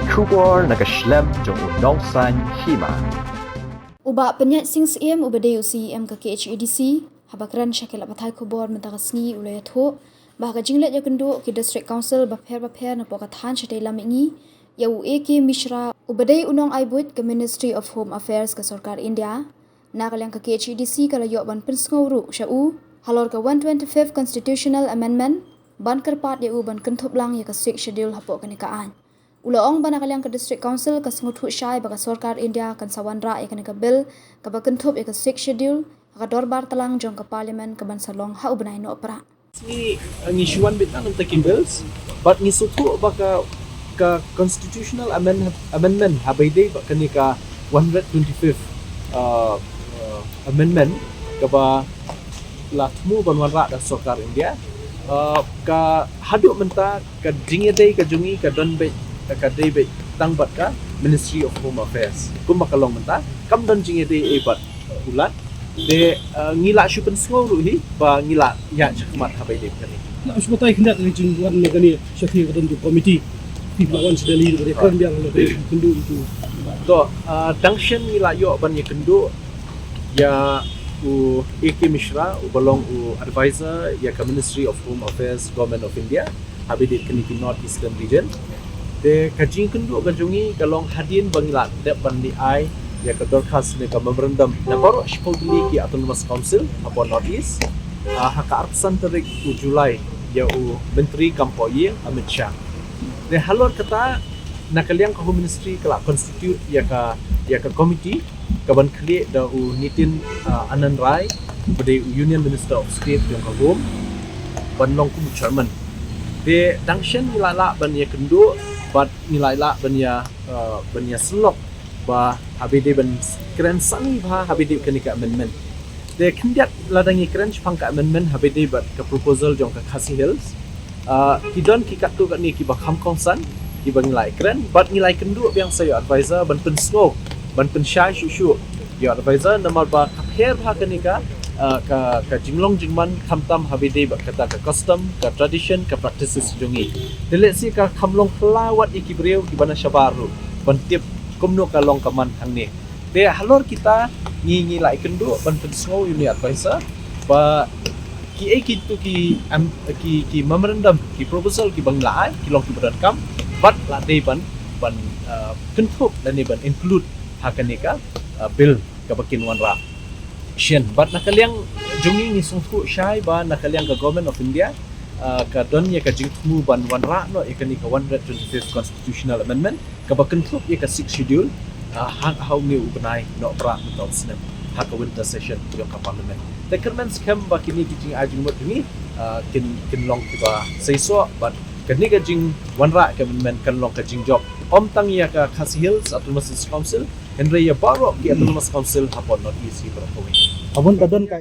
Dorbar nakaslem jong unongsan Hima. Uba penyat sing CM ubade UCM ke KHEDC habakran syakil apathai khobor mentagasngi ulayatho bahga jinglet ya kendo ke district council bapher na pokathan chate lamingi ya uek mishra ubade unong aibut ke Ministry of Home Affairs ke Sarkar India nakalang ke KHEDC kala yo ban pinsngawru syau halor ke 125th constitutional amendment ban kerpat ya ban Kynthup lang ya ke schedule Hapoh kanikaan Ulaong banakalang ke District Council ka senguthu syai baka Sarkar India kan sawanra ya ka bill ka Kynthup ya ka schedule ka Dorbar talang jong ka parliament ka bansalong ha ubanay no opera. Ni ngisuan bitang taking bills but ngisutu baka ka constitutional amendment habayde baka ni ka 125th amendment ka ba latmu banwanra da Sarkar India ka haduk menta ka jingede ka jungi ka donbe ka debe tangbat ka Ministry of Home Affairs kum makalong menta kam don jingede ebat ulat de ngila syupen sngoro hi ba ngila ya chakmat habai de kani na usbatay hindat ni jingwan na kani syakhi kadan tu komiti piblawan sedali de kan biang le kendu itu to dangshen ngila yo ban ye kendu ya u AK Mishra u balong u advisor ya ka Ministry of Home Affairs Government of India habai de kani North Eastern region de kajing kendu gajungi kalong hadin bangila de bandi ai ya ka dorkas ne ka memorandum na baru supposedly ki autonomous council Hapoh North East haka arsan tarik u Julai ya u menteri kampoye Amit Shah de halor kata nakaliang ka home ministry kala constitute ya ka committee ka ban kli da u nitin Anand Rai bade union minister of state yang ka home ban long ku chairman de dangshen nilala ban ya kendu bat nilala ban ya slok ba habide ban keren sani ba habide kanika amendment de kindiat ladangi keren pangka amendment habide bat ka proposal jong ka Khasi Hills kidon ki katu ka ni ki ba kham kongsan ki ba nilai keren bat nilai kendu yang saya advisor ban pensno ban pensyai shu ya advisor nomor ba kapher ba kanika ka jinglong jingman khamtam habide ba kata ka custom ka tradition ka practices jongi dele si ka khamlong pelawat ikibreu ki bana shabaru ban tip kumno ka long kaman hangni de halor kita ngi lai kendu ban pensno uni advisor ba ki tu ki memorandum ki proposal ki banglai ki long ki badan kam but la de ban Kynthup dan ban include hakanika bill ka bakin wanra sien but nakaliang jungi ni sungtu syai ba nakaliang ka government of India ka donya ka jingtmu ban wanra no ikani ka 125th constitutional amendment ka ba Kynthup ya ka 6th schedule how ni ubanai no pra no snem ha ka winter session yung ka parliament the comments kam ba kini kijing ajing mo jungi kin long tiba seiso but kani ka jing wanra ka amendment kan long ka jing job om tang ya ka Khasi Hills Autonomous Council Henry ya baro ki Autonomous Council Hapoh North East abon kadon ka